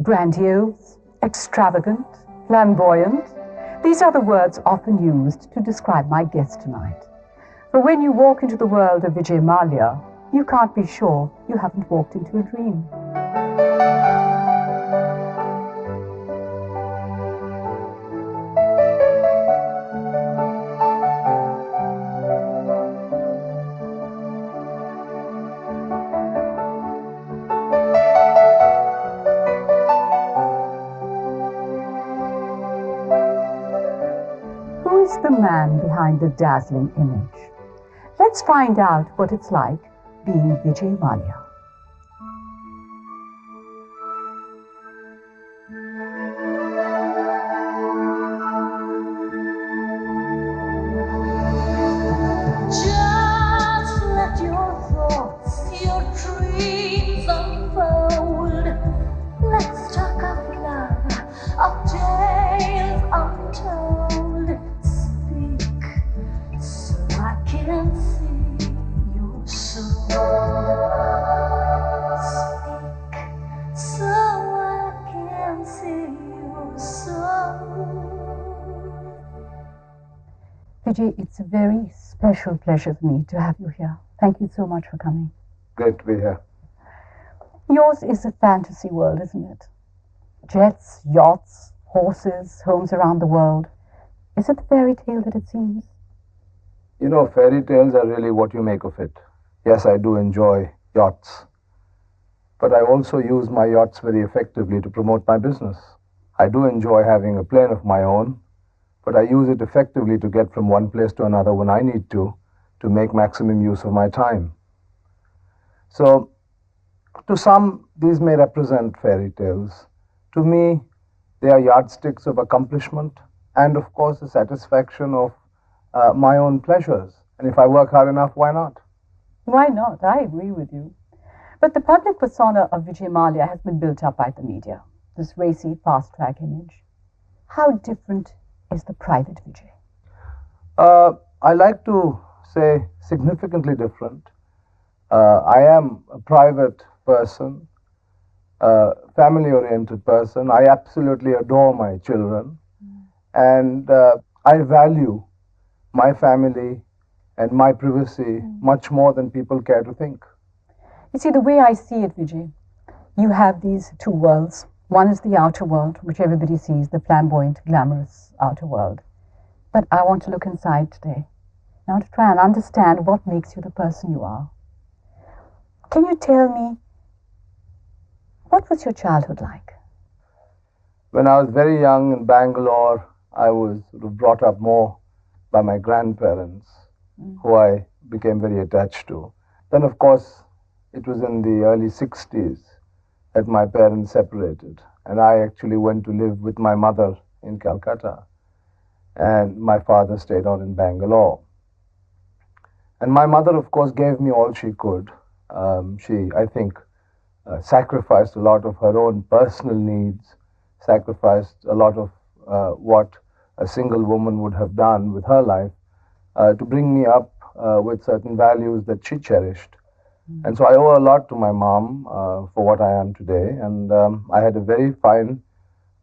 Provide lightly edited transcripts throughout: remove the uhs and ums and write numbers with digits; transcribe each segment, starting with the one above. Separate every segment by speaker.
Speaker 1: Grandiose, extravagant, flamboyant. These are the words often used to describe my guest tonight. For when you walk into the world of Vijay Mallya, you can't be sure you haven't walked into a dream. Who is the man behind the dazzling image? Let's find out what it's like being Vijay Mallya.
Speaker 2: Just let your thoughts, your dreams unfold. Let's talk of love, of tales untold. Speak so I can see your soul. Speak so I can see your soul.
Speaker 1: Vijay, it's a very special pleasure for me to have you here. Thank you so much for coming.
Speaker 3: Great to be here.
Speaker 1: Yours is a fantasy world, isn't it? Jets, yachts, horses, homes around the world. Is it the fairy tale that it seems?
Speaker 3: You know, fairy tales are really what you make of it. Yes, I do enjoy yachts. But I also use my yachts very effectively to promote my business. I do enjoy having a plane of my own, but I use it effectively to get from one place to another when I need to make maximum use of my time. So, to some, these may represent fairy tales. To me, they are yardsticks of accomplishment and, of course, the satisfaction of my own pleasures. And if I work hard enough, why not?
Speaker 1: Why not? I agree with you. But the public persona of Vijay Mallya has been built up by the media, this racy, fast-track image. How different is the private Vijay?
Speaker 3: I like to say significantly different. I am a private person, family-oriented person. I absolutely adore my children. And I value my family and my privacy much more than people care to think.
Speaker 1: You see, the way I see it, Vijay, you have these two worlds. One is the outer world, which everybody sees, the flamboyant, glamorous outer world. But I want to look inside today. Now to try and understand what makes you the person you are. Can you tell me, what was your childhood like?
Speaker 3: When I was very young in Bangalore, I was sort of brought up more by my grandparents, who I became very attached to. Then, of course, it was in the early 60s that my parents separated, and I actually went to live with my mother in Calcutta, and my father stayed on in Bangalore. And my mother, of course, gave me all she could. She, I think, sacrificed a lot of her own personal needs, sacrificed a lot of what a single woman would have done with her life to bring me up with certain values that she cherished. And so I owe a lot to my mom for what I am today. And I had a very fine,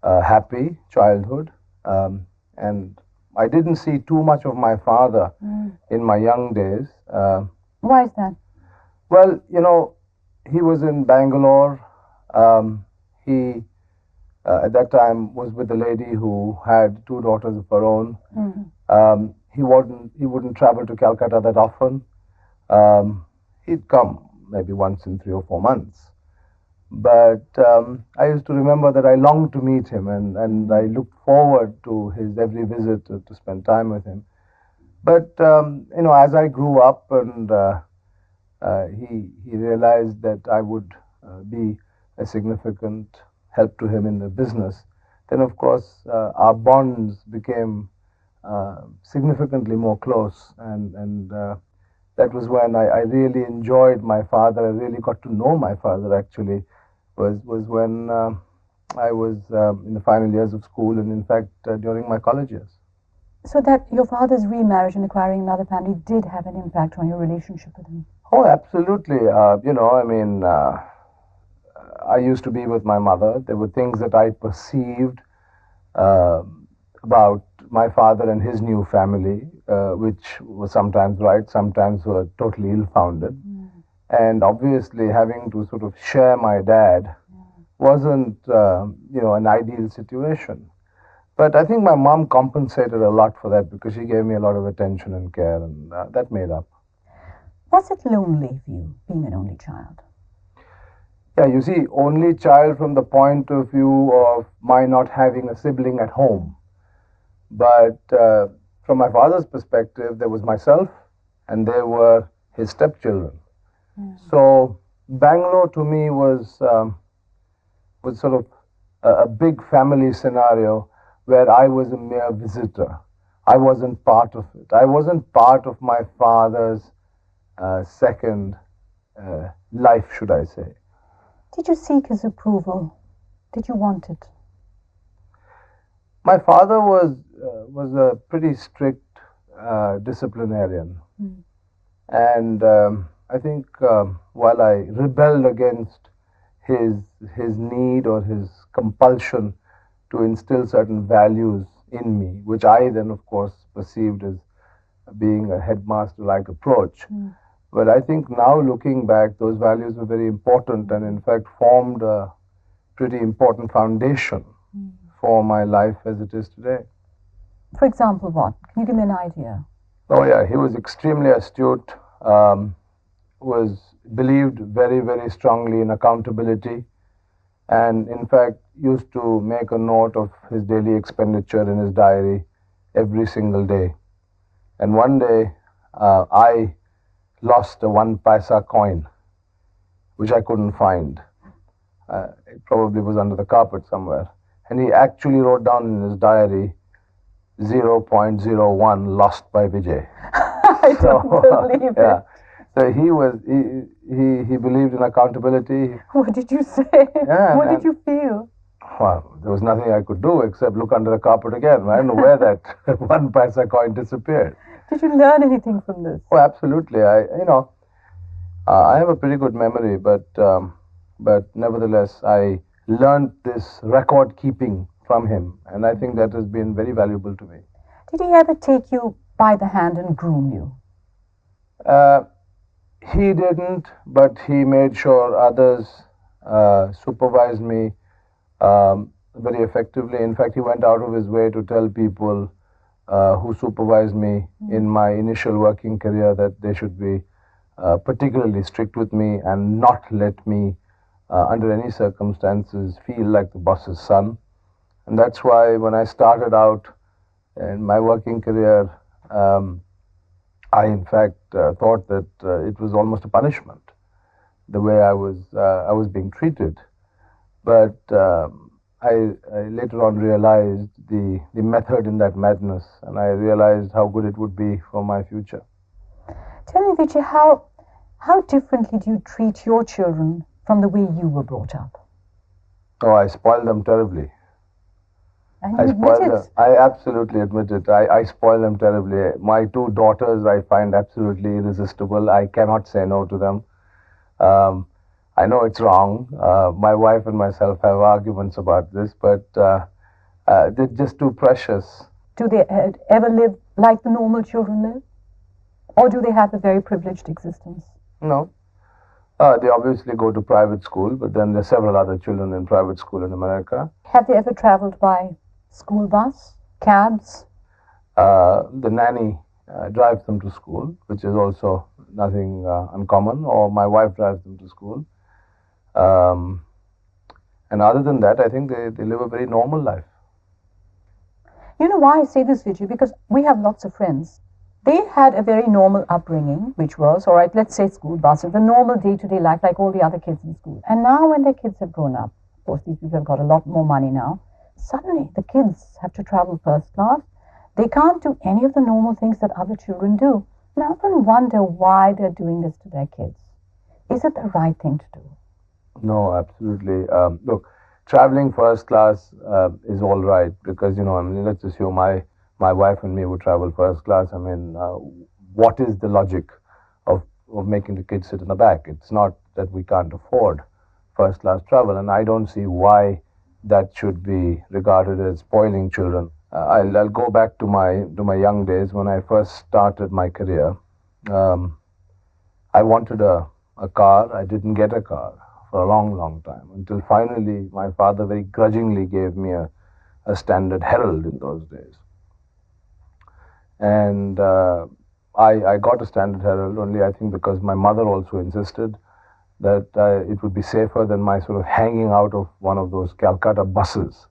Speaker 3: happy childhood. And I didn't see too much of my father in my young days.
Speaker 1: Why is that?
Speaker 3: Well, you know, he was in Bangalore. He, at that time, was with a lady who had two daughters of her own. He wouldn't travel to Calcutta that often. He'd come maybe once in 3 or 4 months. But I used to remember that I longed to meet him, and I looked forward to his every visit to spend time with him. But, you know, as I grew up and he realized that I would be a significant help to him in the business, then of course our bonds became significantly more close, and that was when I really enjoyed my father. I really got to know my father, actually, was when I was in the final years of school, and in fact during my college years.
Speaker 1: So that your father's remarriage and acquiring another family did have an impact on your relationship with him?
Speaker 3: Oh, absolutely. You know, I mean, I used to be with my mother. There were things that I perceived uh, about my father and his new family, which were sometimes right, sometimes were totally ill-founded. And obviously, having to sort of share my dad wasn't, an ideal situation. But I think my mom compensated a lot for that because she gave me a lot of attention and care, and that made up.
Speaker 1: Was it lonely for you, being an only child?
Speaker 3: Yeah, you see, only child from the point of view of my not having a sibling at home. But from my father's perspective, there was myself and there were his stepchildren. So Bangalore to me was sort of a big family scenario where I was a mere visitor. I wasn't part of it. I wasn't part of my father's second life, should I say.
Speaker 1: Did you seek his approval? Did you want it?
Speaker 3: My father was a pretty strict disciplinarian, and I think while I rebelled against his need or his compulsion to instill certain values in me, which I then of course perceived as being a headmaster-like approach. But I think now looking back, those values were very important and in fact formed a pretty important foundation for my life as it is today.
Speaker 1: For example, what? Can you give me an idea?
Speaker 3: Oh yeah, he was extremely astute, was believed very, very strongly in accountability, and in fact used to make a note of his daily expenditure in his diary every single day. And one day I lost a 1 paisa coin, which I couldn't find. It probably was under the carpet somewhere. And he actually wrote down in his diary 0.01 lost by Vijay.
Speaker 1: I don't believe it.
Speaker 3: Yeah. So he believed in accountability.
Speaker 1: What did you say?
Speaker 3: Yeah,
Speaker 1: What did you feel?
Speaker 3: Well, there was nothing I could do except look under the carpet again. I don't know where that 1 paisa coin disappeared.
Speaker 1: Did you learn anything from this?
Speaker 3: Oh, absolutely. I have a pretty good memory, but nevertheless, I learned this record keeping from him, and I think that has been very valuable to me.
Speaker 1: Did he ever take you by the hand and groom you?
Speaker 3: He didn't, but he made sure others supervised me very effectively. In fact, he went out of his way to tell people who supervised me in my initial working career that they should be particularly strict with me and not let me, under any circumstances, feel like the boss's son. And that's why when I started out in my working career, I in fact thought that it was almost a punishment, the way I was being treated. But I later on realized the method in that madness, and I realized how good it would be for my future.
Speaker 1: Tell me, Vijay, how differently do you treat your children from the way you were brought up?
Speaker 3: Oh, I spoil them terribly.
Speaker 1: And you admit it.
Speaker 3: I absolutely admit it. I spoil them terribly. My 2 daughters I find absolutely irresistible. I cannot say no to them. I know it's wrong. My wife and myself have arguments about this, but they're just too precious.
Speaker 1: Do they ever live like the normal children live? Or do they have a very privileged existence?
Speaker 3: No. They obviously go to private school, but then there are several other children in private school in America.
Speaker 1: Have they ever traveled by school bus, cabs?
Speaker 3: The nanny drives them to school, which is also nothing uncommon, or my wife drives them to school. And other than that, I think they live a very normal life.
Speaker 1: You know why I say this, Vijay? Because we have lots of friends. They had a very normal upbringing, which was, all right, let's say school buses, the normal day-to-day life like all the other kids in school. And now when their kids have grown up, of course these people have got a lot more money now, suddenly the kids have to travel first class. They can't do any of the normal things that other children do. And I often wonder why they're doing this to their kids. Is it the right thing to do?
Speaker 3: No, absolutely. Look, traveling first class is all right because, let's assume my wife and me would travel first class. I mean, what is the logic of making the kids sit in the back? It's not that we can't afford first class travel, and I don't see why that should be regarded as spoiling children. I'll go back to my young days when I first started my career. I wanted a car. I didn't get a car for a long time until finally my father very grudgingly gave me a Standard Herald in those days. And I got a Standard Herald only, I think, because my mother also insisted that it would be safer than my sort of hanging out of one of those Calcutta buses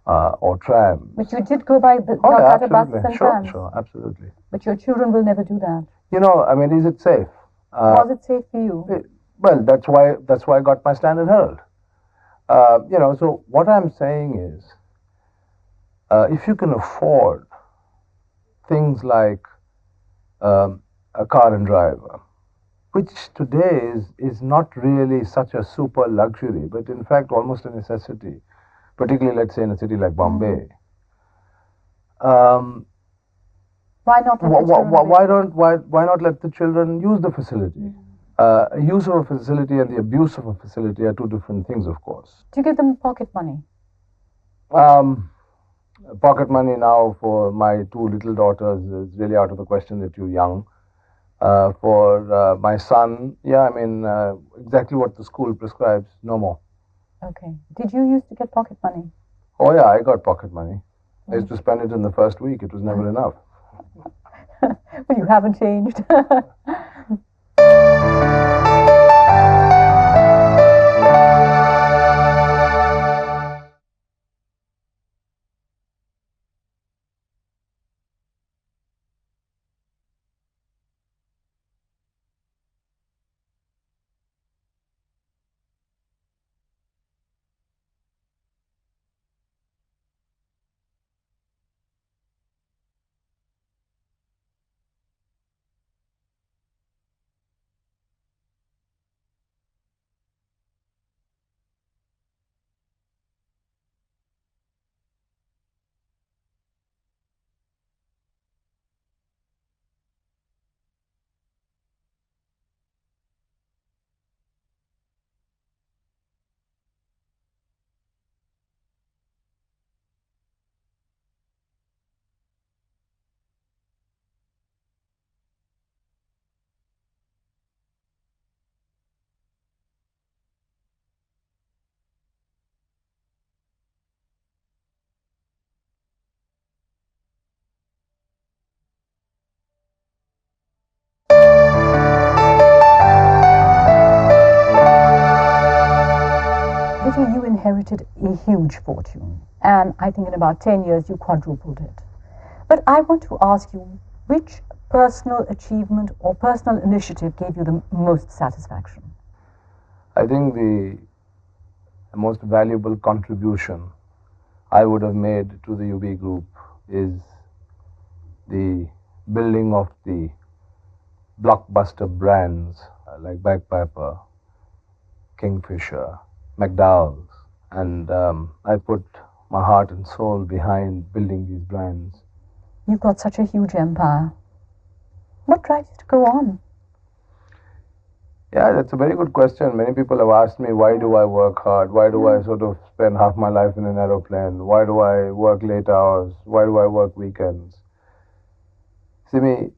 Speaker 3: or trams.
Speaker 1: But you did go by the
Speaker 3: Oh, yeah,
Speaker 1: Calcutta buses and trams.
Speaker 3: Sure, absolutely.
Speaker 1: But your children will never do that.
Speaker 3: You know, I mean, is it safe?
Speaker 1: Was it safe for you?
Speaker 3: Well, that's why I got my Standard Herald. You know, so what I'm saying is, if you can afford things like a car and driver, which today is not really such a super luxury, but in fact almost a necessity, particularly, let's say, in a city like Bombay.
Speaker 1: Why not?
Speaker 3: Why not let the children use the facility? Use of a facility and the abuse of a facility are two different things, of course.
Speaker 1: Do you give them pocket money?
Speaker 3: Pocket money now for my two little daughters is really out of the question. They're too young. For my son, yeah, I mean, exactly what the school prescribes, no more.
Speaker 1: Okay. Did you used to get pocket money?
Speaker 3: Oh, yeah, I got pocket money. I used to spend it in the first week. It was never enough.
Speaker 1: Well, you haven't changed. Vijay, you inherited a huge fortune, and I think in about 10 years you quadrupled it. But I want to ask you, which personal achievement or personal initiative gave you the most satisfaction?
Speaker 3: I think the most valuable contribution I would have made to the UB group is the building of the blockbuster brands like Bagpiper, Kingfisher, McDowell's, and I put my heart and soul behind building these brands.
Speaker 1: You've got such a huge empire. What drives you to go on?
Speaker 3: Yeah, that's a very good question. Many people have asked me, why do I work hard? Why do I sort of spend half my life in an aeroplane? Why do I work late hours? Why do I work weekends? Simi,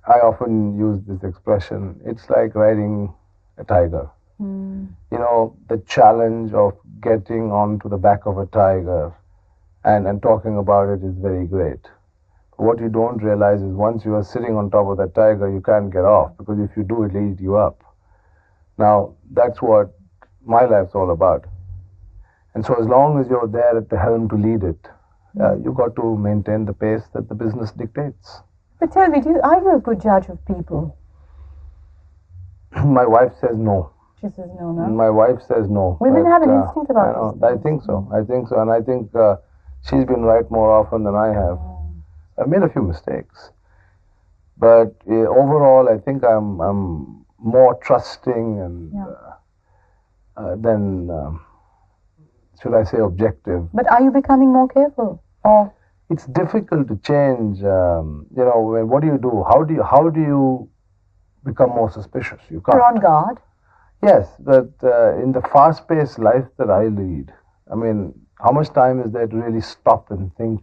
Speaker 3: I often use this expression, it's like riding a tiger. You know, the challenge of getting onto the back of a tiger and talking about it is very great. What you don't realize is once you are sitting on top of that tiger, you can't get off, because if you do, it'll eat you up. Now, that's what my life's all about. And so as long as you're there at the helm to lead it, you've got to maintain the pace that the business dictates.
Speaker 1: But tell me, are you a good judge of people?
Speaker 3: My wife says no.
Speaker 1: She says no, no?
Speaker 3: My wife says no.
Speaker 1: Women have an instinct about this.
Speaker 3: I think so. And I think she's been right more often than I have. I've made a few mistakes. But overall, I think I'm more trusting and than, should I say, objective.
Speaker 1: But are you becoming more careful? Or
Speaker 3: it's difficult to change. You know, what do you do? How do you become more suspicious? You can't.
Speaker 1: you're on guard?
Speaker 3: Yes, but in the fast-paced life that I lead, I mean, how much time is there to really stop and think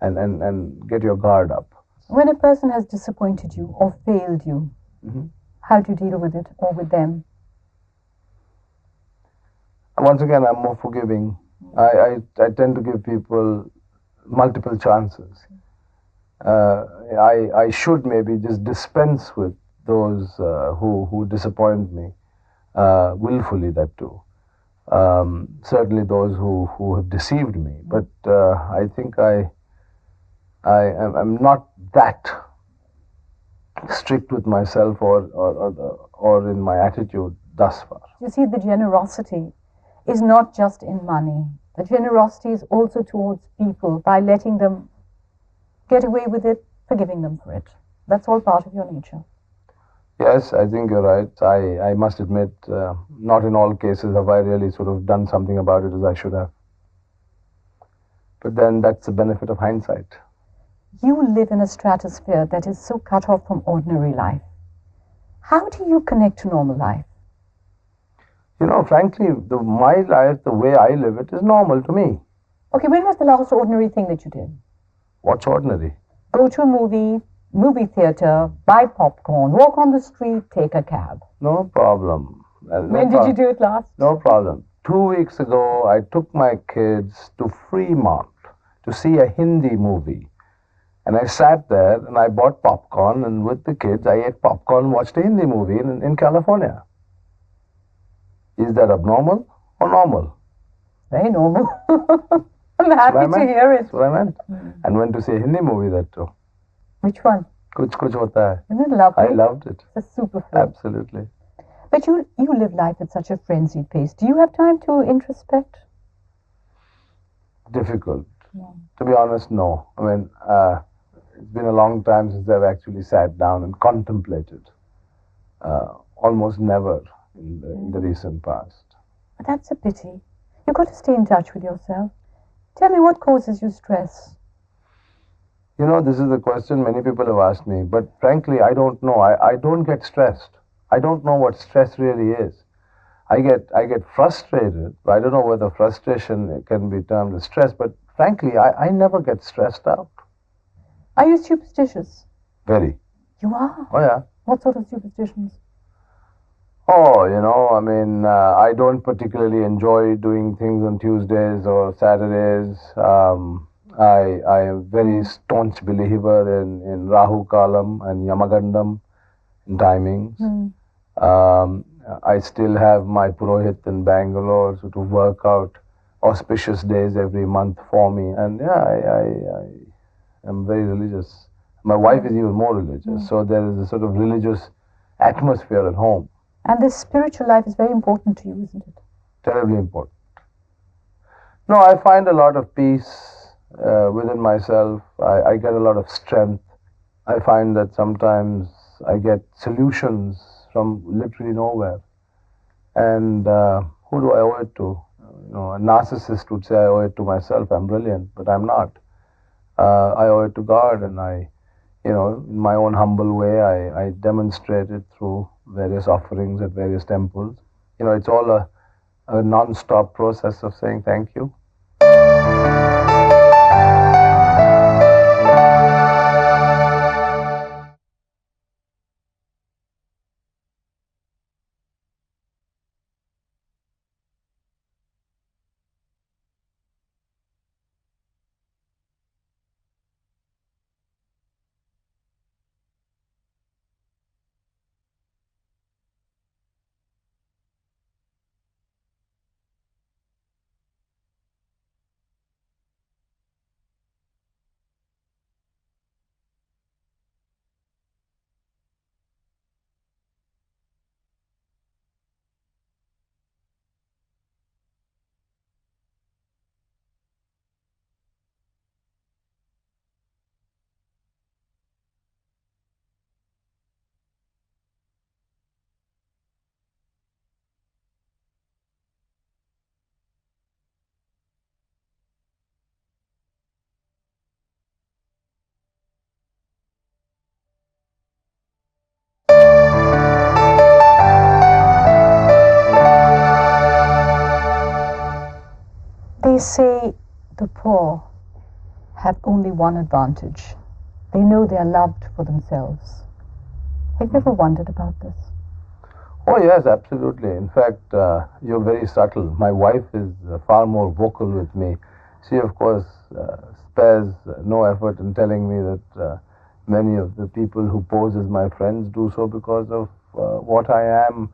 Speaker 3: and get your guard up?
Speaker 1: When a person has disappointed you or failed you, how do you deal with it or with them?
Speaker 3: Once again, I'm more forgiving. I tend to give people multiple chances. I should maybe just dispense with those who disappoint me, willfully, that too. Certainly those who have deceived me. But I think I'm not that strict with myself or in my attitude thus far.
Speaker 1: You see, the generosity is not just in money. The generosity is also towards people by letting them get away with it, forgiving them for it. That's all part of your nature.
Speaker 3: Yes, I think you're right. I must admit, not in all cases have I really sort of done something about it as I should have. But then that's the benefit of hindsight.
Speaker 1: You live in a stratosphere that is so cut off from ordinary life. How do you connect to normal life?
Speaker 3: You know, frankly, my life, the way I live it, is normal to me.
Speaker 1: Okay, when was the last ordinary thing that you did?
Speaker 3: What's ordinary?
Speaker 1: Go to a movie theater, buy popcorn, walk on the street, take a cab.
Speaker 3: No problem.
Speaker 1: When did you do it last?
Speaker 3: No problem. 2 weeks ago, I took my kids to Fremont to see a Hindi movie. And I sat there and I bought popcorn, and with the kids, I ate popcorn and watched a Hindi movie in California. Is that abnormal or normal?
Speaker 1: Very normal. I'm happy to hear it.
Speaker 3: That's what I meant. And went to see a Hindi movie, that too.
Speaker 1: Which one?
Speaker 3: Kuch Kuch Hota Hai.
Speaker 1: Isn't it lovely?
Speaker 3: I loved it.
Speaker 1: It's a super film.
Speaker 3: Absolutely.
Speaker 1: But you live life at such a frenzied pace. Do you have time to introspect?
Speaker 3: Difficult.
Speaker 1: Yeah.
Speaker 3: To be honest, no. I mean, it's been a long time since I've actually sat down and contemplated. Almost never in the recent past.
Speaker 1: But that's a pity. You've got to stay in touch with yourself. Tell me, what causes you stress?
Speaker 3: You know, this is a question many people have asked me, but frankly, I don't know. I don't get stressed. I don't know what stress really is. I get frustrated. I don't know whether frustration can be termed as stress, but frankly, I never get stressed out.
Speaker 1: Are you superstitious?
Speaker 3: Very.
Speaker 1: You are?
Speaker 3: Oh, yeah.
Speaker 1: What sort of superstitions?
Speaker 3: Oh, you know, I mean, I don't particularly enjoy doing things on Tuesdays or Saturdays. I am a very staunch believer in Rahu Kalam and Yamagandam timings. I still have my Purohit in Bangalore to work out auspicious days every month for me. And yeah, I am very religious. My wife is even more religious. So there is a sort of religious atmosphere at home.
Speaker 1: And this spiritual life is very important to you, isn't it?
Speaker 3: Terribly important. No, I find a lot of peace within myself. I get a lot of strength. I find that sometimes I get solutions from literally nowhere. And who do I owe it to? You know, a narcissist would say I owe it to myself. I'm brilliant, but I'm not. I owe it to God, and you know, in my own humble way, I demonstrate it through various offerings at various temples. You know, it's all a non-stop process of saying thank you.
Speaker 1: say the poor have only one advantage. They know they are loved for themselves. Have you ever wondered about this?
Speaker 3: Oh yes, absolutely. In fact, you're very subtle. My wife is far more vocal with me. She, of course, spares no effort in telling me that many of the people who pose as my friends do so because of what I am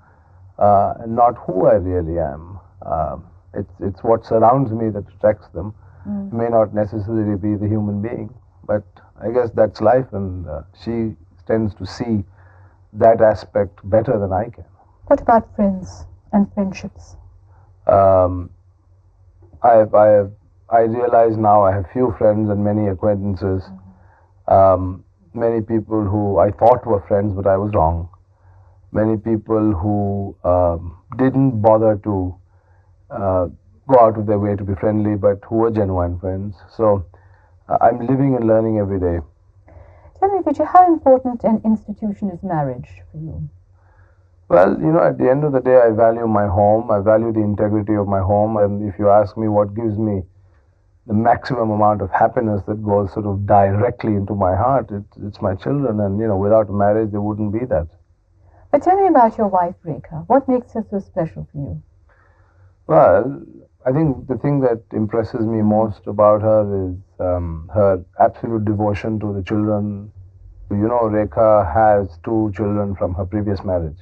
Speaker 3: and not who I really am. It's what surrounds me that attracts them. It may not necessarily be the human being, but I guess that's life, and she tends to see that aspect better than I can.
Speaker 1: What about friends and friendships?
Speaker 3: Um, I realize now I have few friends and many acquaintances. Many people who I thought were friends, but I was wrong. Many people who didn't bother to go out of their way to be friendly, but who were genuine friends. So I'm living and learning every day.
Speaker 1: Tell me, Vijay, how important an institution is marriage for you?
Speaker 3: Well, at the end of the day, I value my home. I value the integrity of my home. And if you ask me what gives me the maximum amount of happiness that goes sort of directly into my heart, it's my children. And, without marriage, there wouldn't be that.
Speaker 1: But tell me about your wife, Rekha. What makes her so special for you?
Speaker 3: Well, I think the thing that impresses me most about her is her absolute devotion to the children. Rekha has 2 children from her previous marriage.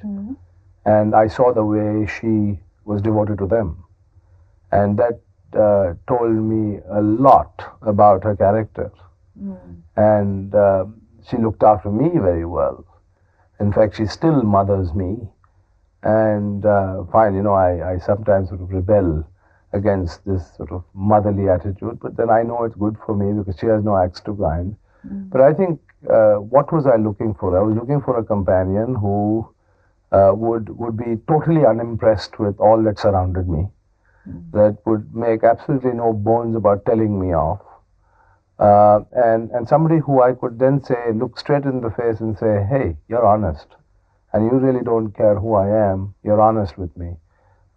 Speaker 3: And I saw the way she was devoted to them. And that told me a lot about her character. And she looked after me very well. In fact, she still mothers me. And fine, I sometimes sort of rebel against this sort of motherly attitude, but then I know it's good for me because she has no axe to grind. But I think, what was I looking for? I was looking for a companion who would be totally unimpressed with all that surrounded me, that would make absolutely no bones about telling me off, and somebody who I could then say, look straight in the face and say, hey, you're honest, and you really don't care who I am. You're honest with me.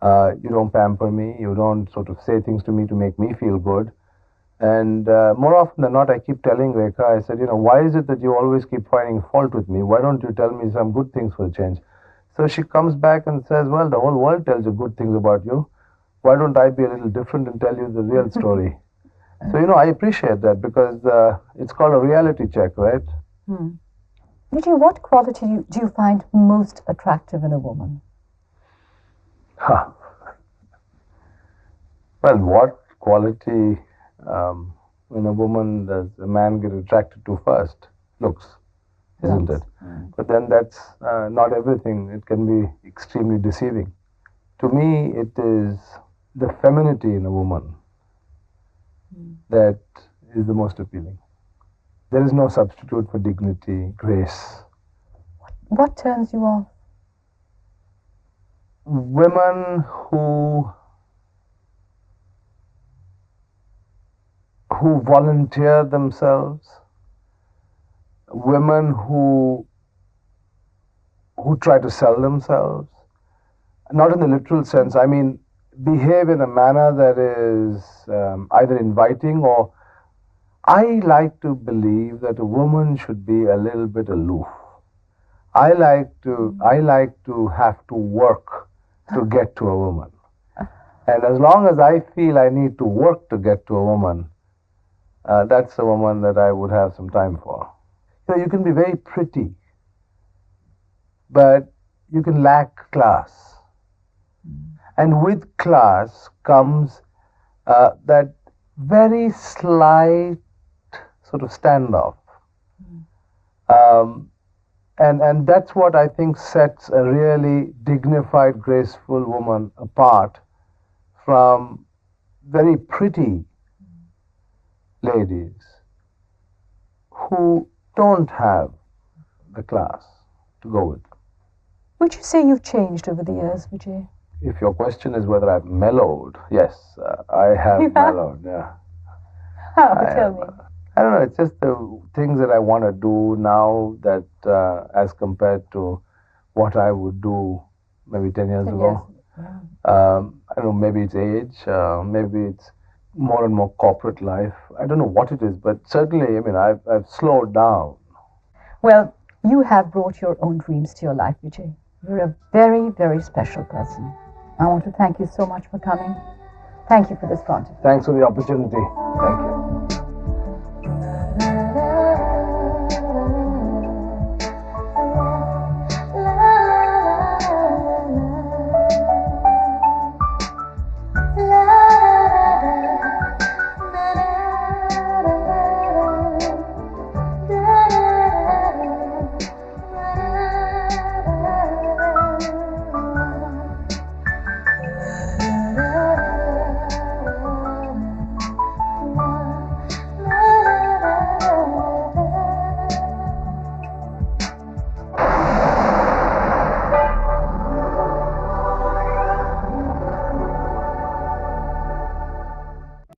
Speaker 3: You don't pamper me. You don't sort of say things to me to make me feel good. And more often than not, I keep telling Rekha, I said, why is it that you always keep finding fault with me? Why don't you tell me some good things for a change? So she comes back and says, well, the whole world tells you good things about you. Why don't I be a little different and tell you the real story? So, I appreciate that because it's called a reality check, right?
Speaker 1: Vijay, what quality do you find most attractive in a woman?
Speaker 3: Huh. Well, what quality in a woman does a man get attracted to first? Looks, isn't it? But then that's not everything. It can be extremely deceiving. To me, it is the femininity in a woman that is the most appealing. There is no substitute for dignity, grace.
Speaker 1: What turns you off?
Speaker 3: Women who volunteer themselves, women who try to sell themselves, not in the literal sense, I mean, behave in a manner that is either inviting or, I like to believe that a woman should be a little bit aloof. I like to have to work to get to a woman. And as long as I feel I need to work to get to a woman, that's a woman that I would have some time for. You can be very pretty, but you can lack class. And with class comes that very slight sort of standoff. And that's what I think sets a really dignified, graceful woman apart from very pretty ladies who don't have the class to go with.
Speaker 1: Would you say you've changed over the years, Vijay?
Speaker 3: If your question is whether I've mellowed, yes, I have mellowed, yeah.
Speaker 1: How? Tell me.
Speaker 3: I don't know, it's just the things that I want to do now that as compared to what I would do maybe 10 years ago. I don't know, maybe it's age, maybe it's more and more corporate life. I don't know what it is, but certainly, I mean, I've slowed down.
Speaker 1: Well, you have brought your own dreams to your life, Vijay. You're a very, very special person. I want to thank you so much for coming. Thank you for this content.
Speaker 3: Thanks for the opportunity. Thank you.